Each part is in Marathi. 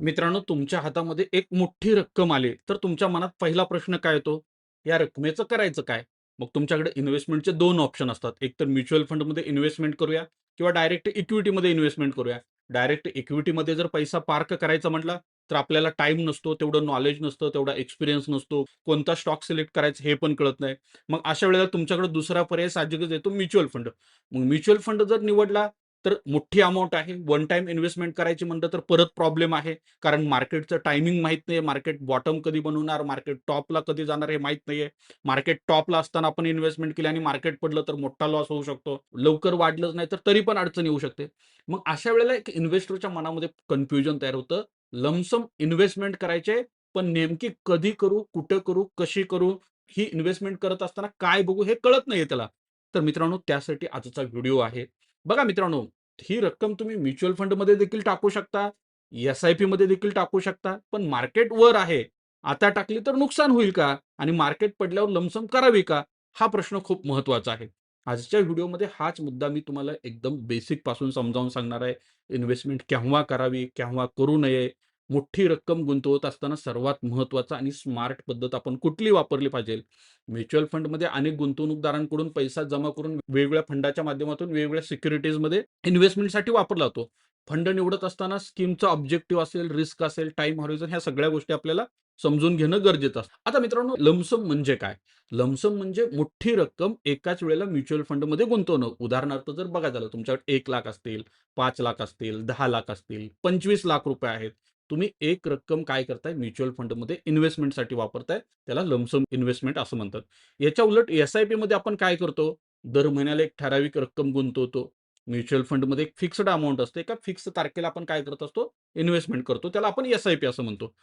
मित्रांनो, तुमच्या हातामध्ये एक मोठी रक्कम आली, तर तुमच्या मनात पहिला प्रश्न काय येतो? या रकमेचं करायचं काय? मग तुमच्याकडे इन्व्हेस्टमेंटचे 2 ऑप्शन असतात. एक तर म्युच्युअल फंडमध्ये इन्व्हेस्टमेंट करूया किंवा डायरेक्ट इक्विटीमध्ये इन्व्हेस्टमेंट करूया. डायरेक्ट इक्विटीमध्ये जर पैसा पार्क करायचा म्हटला, तर आपल्याला टाईम नसतो, तेवढं नॉलेज नसतं, तेवढा एक्सपिरियन्स नसतो. कोणता स्टॉक सिलेक्ट करायचा हे पण कळत नाही. मग अशा वेळेला तुमच्याकडे दुसरा पर्याय साहजिकच येतो म्युच्युअल फंड. मग म्युच्युअल फंड जर निवडला, तर मोठी अमाउंट आहे. वन टाईम इन्व्हेस्टमेंट करायची म्हटलं तर परत प्रॉब्लेम आहे. कारण मार्केटचं टायमिंग माहीत नाहीये. मार्केट बॉटम कधी बनवणार, मार्केट टॉपला कधी जाणार हे माहीत नाहीये. मार्केट टॉपला असताना आपण इन्व्हेस्टमेंट केली आणि मार्केट पडलं तर मोठा लॉस होऊ शकतो. लवकर वाढलंच नाही तर तरी पण अडचण येऊ शकते. मग अशा वेळेला एक इन्व्हेस्टरच्या मनामध्ये कन्फ्युजन तयार होतं. लमसम इन्व्हेस्टमेंट करायचे, पण नेमकी कधी करू, कुठे करू, कशी करू, ही इन्व्हेस्टमेंट करत असताना काय बघू हे कळत नाहीये त्याला. तर मित्रांनो, त्यासाठी आजचा व्हिडिओ आहे. बघा मित्रांनो, ही रक्कम तुम्ही म्युच्युअल फंडमध्ये देखील टाकू शकता, एस-आय-पीमध्ये देखील टाकू शकता. पण मार्केट वर आहे. आता टाकली तर नुकसान होईल का? आणि मार्केट पडल्यावर लमसम करावी का? हा प्रश्न खूप महत्त्वाचा आहे. आजच्या व्हिडिओमध्ये हाच मुद्दा मी तुम्हाला एकदम बेसिक पासून समजावून सांगणार आहे. इन्व्हेस्टमेंट केव्हा करावी, केव्हा करू नये, मोठी रक्कम गुंतवत असताना सर्वात महत्त्वाचा आणि स्मार्ट पद्धत आपण कुठली वापरली पाहिजे. म्युच्युअल फंडमध्ये अनेक गुंतवणूकदारांकडून पैसा जमा करून वेगवेगळ्या फंडाच्या माध्यमातून वेगवेगळ्या सिक्युरिटीजमध्ये इन्व्हेस्टमेंटसाठी वापरला जातो. फंड निवडत असताना स्कीमचा ऑब्जेक्टिव्ह असेल, रिस्क असेल, टाईम हॉरिझॉन ह्या सगळ्या गोष्टी आपल्याला समजून घेणं गरजेचं असतं. आता मित्रांनो, लमसम म्हणजे काय? लमसम म्हणजे मोठी रक्कम एकाच वेळेला म्युच्युअल फंडमध्ये गुंतवणं. उदाहरणार्थ जर बघायचं झालं, तुमच्याकडे 1,00,000 असतील, 5,00,000 असतील, 10,00,000 असतील, ₹25,00,000 आहेत. तुम्ही एक रक्कम काय करताय म्युच्युअल फंडमध्ये इन्व्हेस्टमेंटसाठी वापरताय. त्याला लमसम इन्व्हेस्टमेंट असं म्हणतात. याच्या उलट एस-आय-पीमध्ये आपण काय करतो? दर महिन्याला एक ठराविक रक्कम गुंतवतो. म्युच्युअल फंडमध्ये एक फिक्स्ड अमाउंट असते. एका फिक्स तारखेला आपण काय करत असतो? इन्व्हेस्टमेंट करतो. त्याला आपण एस-आय-पी असं म्हणतो.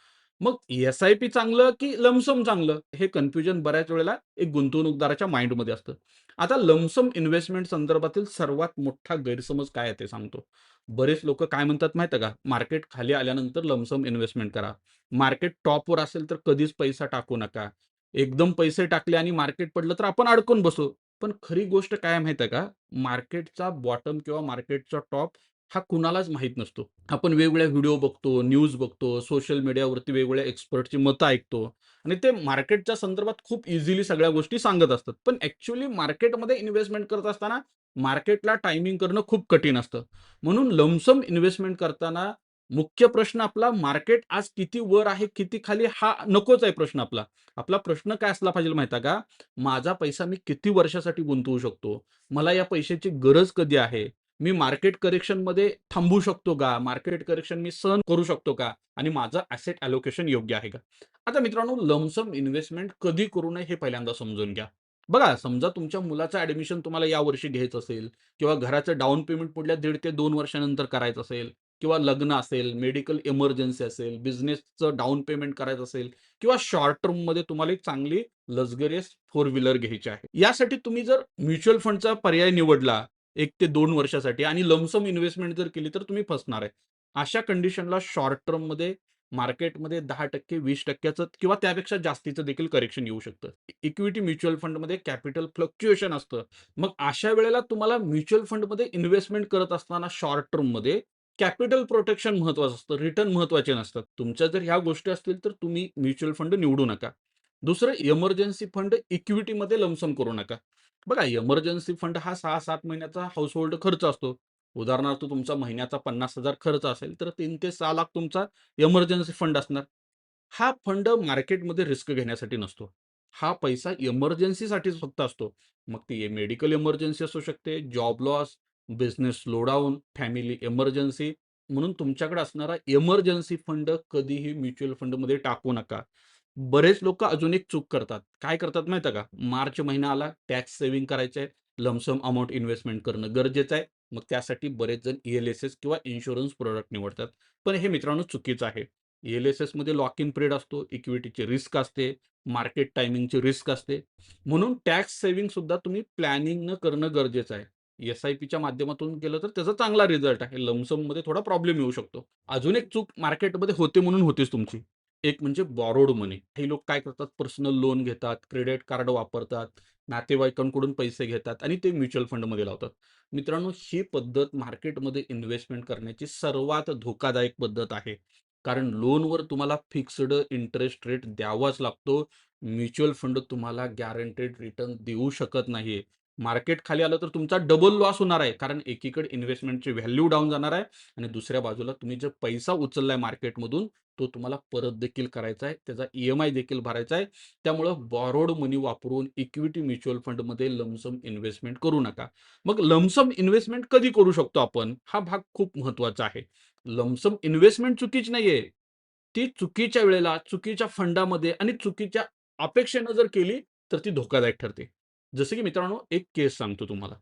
मग एस-आय-पी चांगलं की लमसम चांगलं? हे कन्फ्युजन बऱ्याच वेळेला एक गुंतवणूकदाराच्या माइंडमध्ये असतं. आता लमसम इन्व्हेस्टमेंट संदर्भातील सर्वात मोठा गैरसमज काय आहे ते सांगतो. बरेच लोकं काय म्हणतात माहिती आहे का? मार्केट खाली आल्यानंतर लमसम इन्व्हेस्टमेंट करा. मार्केट टॉपवर असेल तर कधीच पैसा टाकू नका. एकदम पैसे टाकले आणि मार्केट पडलं तर आपण अडकून बसू. पण खरी गोष्ट काय आहे माहिती आहे का? मार्केटचा बॉटम किंवा मार्केटचा टॉप हा कुणालाच माहीत नसतो. आपण वेगवेगळ्या व्हिडिओ बघतो, न्यूज बघतो, सोशल मीडियावरती वेगवेगळ्या एक्सपर्टची मतं ऐकतो आणि ते मार्केटच्या संदर्भात खूप इझिली सगळ्या गोष्टी सांगत असतात. पण ॲक्चुअली मार्केटमध्ये इन्व्हेस्टमेंट करत असताना मार्केटला टायमिंग करणं खूप कठीण असतं. म्हणून लमसम इन्व्हेस्टमेंट करताना मुख्य प्रश्न आपला मार्केट आज किती वर आहे, किती खाली हा नकोच आहे प्रश्न आपला. आपला प्रश्न काय असला पाहिजे माहिती आहे का? माझा पैसा मी किती वर्षासाठी गुंतवू शकतो? मला या पैशाची गरज कधी आहे? मी मार्केट करेक्शनमध्ये थांबू शकतो का? मार्केट करेक्शन मी सहन करू शकतो का? आणि माझं ॲसेट अलोकेशन योग्य आहे का? आता मित्रांनो, लमसम इन्व्हेस्टमेंट कधी करू नये हे पहिल्यांदा समजून घ्या. बघा, समजा तुमच्या मुलाचं ॲडमिशन तुम्हाला यावर्षी घ्यायचं असेल किंवा घराचं डाउन पेमेंट पुढल्या 1.5 ते 2 वर्षानंतर करायचं असेल किंवा लग्न असेल, मेडिकल इमर्जन्सी असेल, बिझनेसचं डाउन पेमेंट करायचं असेल किंवा शॉर्ट टर्ममध्ये तुम्हाला एक चांगली लक्झरियस फोर व्हीलर घ्यायची आहे. यासाठी तुम्ही जर म्युच्युअल फंडचा पर्याय निवडला 1 ते 2 वर्षासाठी आणि लमसम इन्व्हेस्टमेंट जर केली तर तुम्ही फसणार आहे. अशा कंडिशनला शॉर्ट टर्ममध्ये मार्केटमध्ये 10% 20% किंवा त्यापेक्षा जास्तीचं देखील करेक्शन येऊ शकतं. इक्विटी म्युच्युअल फंडमध्ये कॅपिटल फ्लक्च्युएशन असतं. मग अशा वेळेला तुम्हाला म्युच्युअल फंडमध्ये इन्व्हेस्टमेंट करत असताना शॉर्ट टर्ममध्ये कॅपिटल प्रोटेक्शन महत्त्वाचं असतं. रिटर्न महत्त्वाचे नसतात. तुमच्या जर ह्या गोष्टी असतील तर तुम्ही म्युच्युअल फंड निवडू नका. दुसरं, इमर्जन्सी फंड इक्विटीमध्ये लमसम करू नका. बघा, इमर्जन्सी फंड हा 6-7 महिन्याचा हाउसहोल्ड खर्च असतो. उदाहरणार्थ तुमचा महिन्याचा 50,000 खर्च असेल, तर 3 ते 6 लाख तुमचा इमर्जन्सी फंड असणार. हा फंड मार्केटमध्ये रिस्क घेण्यासाठी नसतो. हा पैसा इमर्जन्सीसाठीच फक्त असतो. मग ती मेडिकल इमर्जन्सी असू शकते, job loss, business slowdown, family emergency. म्हणून तुमच्याकडे असणारा इमर्जन्सी फंड कधीही म्युच्युअल फंडमध्ये टाकू नका. बरेच लोकं अजून एक चूक करतात. काय करतात माहिती आहे का? मार्च महिना आला, टॅक्स सेव्हिंग करायचं आहे, लमसम अमाउंट इन्व्हेस्टमेंट करणं गरजेचं आहे. मग त्यासाठी बरेच जण ई-एल-एस-एस किंवा इन्शुरन्स प्रॉडक्ट निवडतात. पण हे मित्रांनो चुकीचं आहे. ई-एल-एस-एसमध्ये लॉक इन पिरियड असतो, इक्विटीची रिस्क असते, मार्केट टायमिंगची रिस्क असते. म्हणून टॅक्स सेव्हिंग सुद्धा तुम्ही प्लॅनिंगनं करणं गरजेचं आहे. एस-आय-पीच्या माध्यमातून केलं तर त्याचा चांगला रिझल्ट आहे. लमसममध्ये थोडा प्रॉब्लेम येऊ शकतो. अजून एक चूक मार्केटमध्ये होते म्हणून होतीच तुमची. एक म्हणजे बॉरोड मनी. हे लोक काय करतात, पर्सनल लोन घेतात, क्रेडिट कार्ड वापरतात, नातेवाईकांकडून पैसे घेतात आणि ते म्युच्युअल फंडमध्ये लावतात. मित्रांनो, ही पद्धत मार्केटमध्ये इन्व्हेस्टमेंट करण्याची सर्वात धोकादायक पद्धत आहे. कारण लोनवर तुम्हाला फिक्स्ड इंटरेस्ट रेट द्यावाच लागतो. म्युच्युअल फंड तुम्हाला गॅरंटेड रिटर्न देऊ शकत नाहीये. मार्केट खाली आलं तर तुमचा डबल लॉस होणार आहे. कारण एकीकडे इन्व्हेस्टमेंटची व्हॅल्यू डाऊन जाणार आहे आणि दुसऱ्या बाजूला तुम्ही जो पैसा उचललाय मार्केटमधून, तो तुम्हाला परत देखील करायचा आहे. त्याचा ई-एम-आय देखील भरायचा आहे. त्यामुळं बॉरोड मनी वापरून इक्विटी म्युच्युअल फंडमध्ये लमसम इन्व्हेस्टमेंट करू नका. मग लमसम इन्व्हेस्टमेंट कधी करू शकतो आपण? हा भाग खूप महत्त्वाचा आहे. लमसम इन्व्हेस्टमेंट चुकीची नाहीये. ती चुकीच्या वेळेला, चुकीच्या फंडामध्ये आणि चुकीच्या अपेक्षेनं जर केली, तर ती धोकादायक ठरते. जसं की मित्रांनो, एक केस सांगतो तुम्हाला.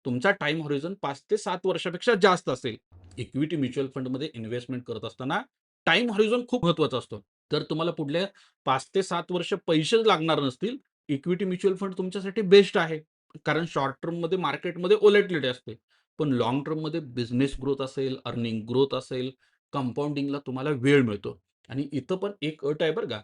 तुमचा टाईम होरिझन 5 ते 7 वर्षापेक्षा जास्त असेल. इक्विटी म्युच्युअल फंडमध्ये इन्व्हेस्टमेंट करत असताना टाईम होरिझन खूप महत्त्वाचा असतो. तर तुम्हाला पुढल्या 5 ते 7 वर्ष पैसेच लागणार नसतील, इक्विटी म्युच्युअल फंड तुमच्यासाठी बेस्ट आहे. कारण शॉर्ट टर्ममध्ये मार्केटमध्ये व्हॉलॅटिलिटी असते. पण लाँग टर्ममध्ये बिझनेस ग्रोथ असेल, अर्निंग ग्रोथ असेल, कंपाउंडिंगला तुम्हाला वेळ मिळतो. आणि इथं पण एक अट आहे बरं का.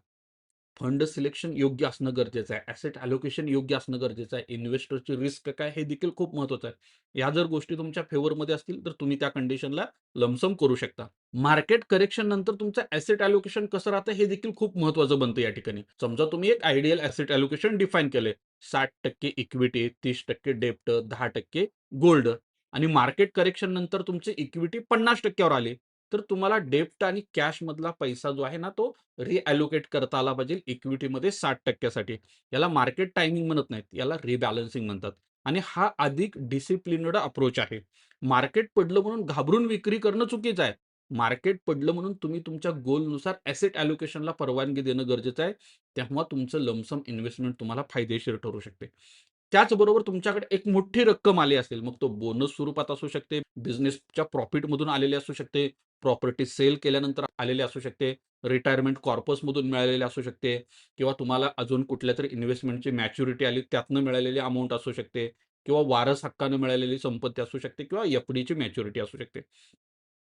फंड सिलेक्शन योग्य असणं गरजेचं आहे. ॲसेट अलोकेशन योग्य असणं गरजेचं आहे. इन्व्हेस्टरची रिस्क काय हे देखील खूप महत्त्वाचं आहे. ह्या जर गोष्टी तुमच्या फेवरमध्ये असतील, तर तुम्ही त्या कंडिशनला लमसम करू शकता. मार्केट करेक्शन नंतर तुमचं ॲसेट अलोकेशन कसं राहतं हे देखील खूप महत्त्वाचं बनतं या ठिकाणी. समजा तुम्ही एक आयडियल ॲसेट अलोकेशन डिफाईन केलंय. 60% इक्विटी, 30% डेब्ट, 10% गोल्ड आणि मार्केट करेक्शन नंतर तुमची इक्विटी 50% वर आली. तर तुम्हाला डेब्ट आणि कॅशमधला पैसा जो आहे ना, तो रिअलोकेट करता आला पाहिजे इक्विटीमध्ये 60% साठी. याला मार्केट टायमिंग म्हणत नाहीत. याला रिबॅलन्सिंग म्हणतात. आणि हा अधिक डिसिप्लिन्ड अप्रोच आहे. मार्केट पडलं म्हणून घाबरून विक्री करणं चुकीचं आहे. मार्केट पडलं म्हणून तुम्ही तुमच्या गोलनुसार ॲसेट अलोकेशनला परवानगी देणं गरजेचं आहे. तेव्हा तुमचं लमसम इन्व्हेस्टमेंट तुम्हाला फायदेशीर ठरू शकते. त्याचबरोबर तुमच्याकडे एक मोठी रक्कम आली असेल, मग तो बोनस स्वरूपात असू शकते, बिझनेसच्या प्रॉफिटमधून आलेली असू शकते, प्रॉपर्टी सेल केल्यानंतर आलेली असू शकते, रिटायरमेंट कॉर्पसमधून मिळालेली असू शकते किंवा तुम्हाला अजून कुठल्यातरी इन्व्हेस्टमेंटची मॅच्युरिटी आली त्यातनं मिळालेली अमाउंट असू शकते किंवा वारस हक्कानं मिळालेली संपत्ती असू शकते किंवा एफ-डीची मॅच्युरिटी असू शकते.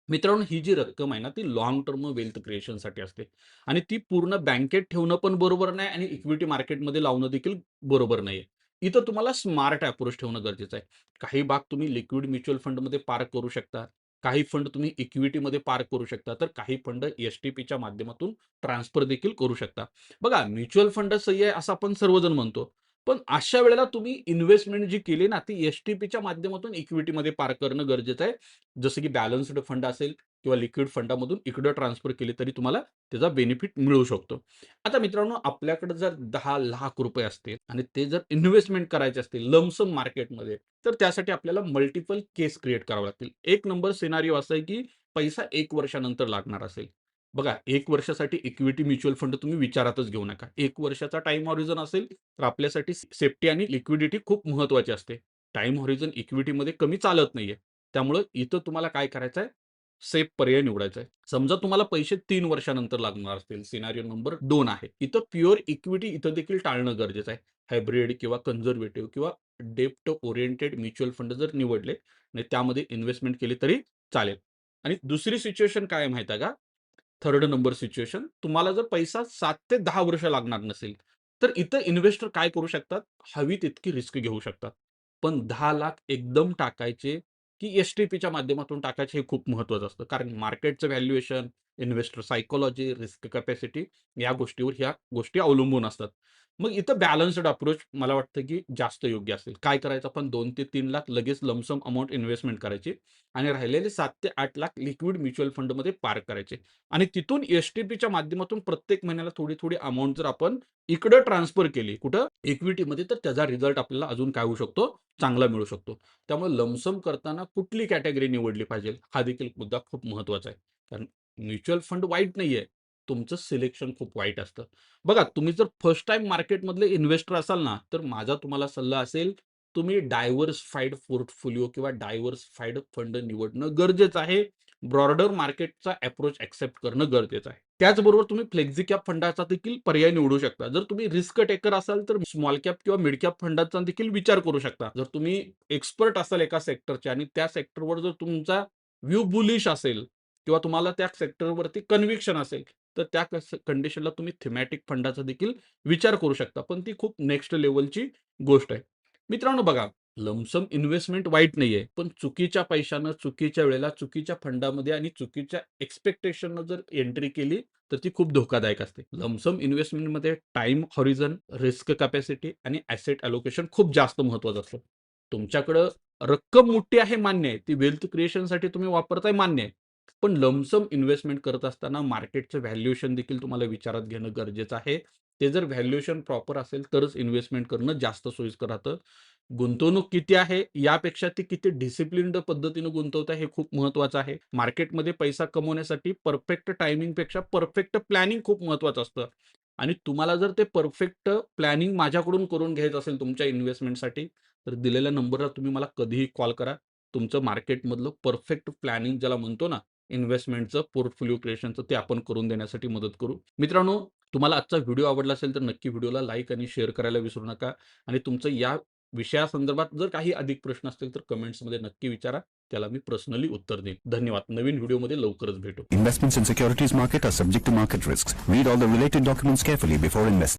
मित्रांनो, ही जी रक्कम आहे ना, ती लाँग टर्म वेल्थ क्रिएशनसाठी असते आणि ती पूर्ण बँकेत ठेवणं पण बरोबर नाही आणि इक्विटी मार्केटमध्ये लावणं देखील बरोबर नाहीये. इथं तुम्हाला स्मार्ट अप्रोच ठेवणं गरजेचं आहे. काही भाग तुम्ही लिक्विड म्युच्युअल फंडमध्ये पार्क करू शकता. काही फंड तुम्ही इक्विटीमध्ये पार्क करू शकता. तर काही फंड एस-टी-पीच्या माध्यमातून ट्रान्सफर देखील करू शकता. बघा, म्युच्युअल फंड सही आहे असं आपण सर्वजण म्हणतो. पण अशा वेळेला तुम्ही इन्व्हेस्टमेंट जी केली ना, ती एस-टी-पीच्या माध्यमातून इक्विटीमध्ये पार्क करणं गरजेचं आहे. जसं की बॅलन्स्ड फंड असेल किंवा लिक्विड फंडामधून इकडं ट्रान्सफर केली तरी तुम्हाला त्याचा बेनिफिट मिळू शकतो. आता मित्रांनो, आपल्याकडे जर ₹10,00,000 असतील आणि ते जर इन्व्हेस्टमेंट करायचे असतील लमसम मार्केटमध्ये, तर त्यासाठी आपल्याला मल्टिपल केस क्रिएट करावे लागतील. एक नंबर सिनारिओ असा आहे की पैसा 1 वर्षानंतर लागणार असेल. बघा, 1 वर्षासाठी इक्विटी म्युच्युअल फंड तुम्ही विचारातच घेऊ नका. 1 वर्षाचा टाईम हॉरिझन असेल, तर आपल्यासाठी सेफ्टी आणि लिक्विडिटी खूप महत्त्वाची असते. टाईम हॉरिझन इक्विटीमध्ये कमी चालत नाहीये. त्यामुळं इथं तुम्हाला काय करायचं आहे, सेफ पर्याय निवडायचा आहे. समजा तुम्हाला पैसे 3 वर्षानंतर लागणार असतील, सिनारिओ नंबर 2 आहे. इथं प्युअर इक्विटी इथं देखील टाळणं गरजेचं आहे. हायब्रिड किंवा कन्झर्व्हेटिव्ह किंवा डेप्ट ओरिएंटेड म्युच्युअल फंड जर निवडले आणि त्यामध्ये इन्व्हेस्टमेंट केली तरी चालेल. आणि दुसरी सिच्युएशन काय आहे माहिती आहे का? थर्ड नंबर सिच्युएशन तुम्हाला जर पैसा 7 ते 10 वर्ष लागणार नसेल, तर इथं इन्व्हेस्टर काय करू शकतात, हवी तितकी रिस्क घेऊ शकतात. पण 10,00,000 एकदम टाकायचे, की एस-टी-पीच्या माध्यमातून टाकायचे हे खूप महत्त्वाचं असतं. कारण मार्केटचं valuation, investor psychology, risk capacity या गोष्टीवर ह्या गोष्टी अवलंबून असतात. मग इथं बॅलन्स्ड अप्रोच मला वाटतं, की जास्त योग्य असेल. काय करायचं आपण 2 ते 3,00,000 लगेच लमसम अमाउंट इन्व्हेस्टमेंट करायची आणि राहिलेले 7 ते 8,00,000 लिक्विड म्युच्युअल फंडमध्ये पार्क करायचे. आणि तिथून एस-टी-पीच्या माध्यमातून प्रत्येक महिन्याला थोडी-थोडी अमाउंट जर आपण इकडं ट्रान्सफर केली, कुठं? इक्विटीमध्ये, तर त्याचा रिझल्ट आपल्याला अजून काय होऊ शकतो? चांगला मिळू शकतो. त्यामुळे लमसम करताना कुठली कॅटेगरी निवडली पाहिजे, हा देखील मुद्दा खूप महत्त्वाचा आहे. कारण म्युच्युअल फंड वाईट नाहीये. तुमचं सिलेक्शन खूप वाईट असतं. बघा, तुम्ही जर फर्स्ट टाईम मार्केटमधले इन्व्हेस्टर असाल ना, तर माझा तुम्हाला सल्ला असेल, तुम्ही डायव्हर्सिफाईड पोर्टफोलिओ किंवा डायव्हर्सिफाईड फंड निवडणं गरजेचं आहे. ब्रॉडर मार्केटचा अप्रोच एक्सेप्ट करणं गरजेचं आहे. त्याचबरोबर तुम्ही फ्लेक्सी कॅप फंडाचा देखील पर्याय निवडू शकता. जर तुम्ही रिस्क टेकर असाल, तर स्मॉल कॅप किंवा मिड कॅप फंडाचा देखील विचार करू शकता. जर तुम्ही एक्सपर्ट असाल एका सेक्टरचे आणि त्या सेक्टरवर जर तुमचा व्ह्यू बुलिश असेल किंवा तुम्हाला त्या सेक्टरवरती कन्व्हिक्शन असेल, तर त्या कंडिशनला तुम्ही थीमॅटिक फंडाचा देखील विचार करू शकता. पण ती खूप नेक्स्ट लेव्हलची गोष्ट आहे. मित्रांनो बघा, लमसम इन्व्हेस्टमेंट वाईट नाहीये, पण चुकीच्या पैशानं, चुकीच्या वेळेला, चुकीच्या फंडामध्ये आणि चुकीच्या एक्स्पेक्टेशननं जर एंट्री केली, तर ती खूप धोकादायक असते. लमसम इन्व्हेस्टमेंटमध्ये टाईम हॉरिझन, रिस्क कॅपॅसिटी आणि ॲसेट अलोकेशन खूप जास्त महत्त्वाचं असतं. तुमच्याकडं रक्कम मोठी आहे मान्य आहे. ती वेल्थ क्रिएशनसाठी तुम्ही वापरताय मान्य आहे. पण लमसम इन्व्हेस्टमेंट करत असताना मार्केटचं व्हॅल्युएशन देखील तुम्हाला विचारात घेणं गरजेचं आहे. ते जर व्हॅल्युएशन प्रॉपर असेल तरच इन्व्हेस्टमेंट करणं जास्त सोयीस्कर राहतं. गुंतवणूक किती आहे यापेक्षा ती किती डिसिप्लिन्ड पद्धतीनं गुंतवत आहे हे खूप महत्त्वाचं आहे. मार्केटमध्ये पैसा कमवण्यासाठी परफेक्ट टायमिंगपेक्षा परफेक्ट प्लॅनिंग खूप महत्त्वाचं असतं. आणि तुम्हाला जर ते परफेक्ट प्लॅनिंग माझ्याकडून करून घ्यायचं असेल तुमच्या इन्व्हेस्टमेंटसाठी, तर दिलेल्या नंबरला तुम्ही मला कधीही कॉल करा. तुमचं मार्केटमधलं परफेक्ट प्लॅनिंग ज्याला म्हणतो ना, इन्व्हेस्टमेंटचं, पोर्टफोलिओ क्रिएशनचं ते आपण करून देण्यासाठी मदत करू. मित्रांनो, तुम्हाला आजचा व्हिडिओ आवडला असेल तर नक्की व्हिडिओला लाईक आणि शेअर करायला विसरू नका. आणि तुमचं या विषयासंदर्भात जर काही अधिक प्रश्न असतील तर कमेंट्समध्ये नक्की विचारा. त्याला मी पर्सनली उत्तर देईन. धन्यवाद. नवीन व्हिडिओमध्ये लवकरच भेटू. Investments in securities market are subject to market risks. Read all the related documents carefully before investing.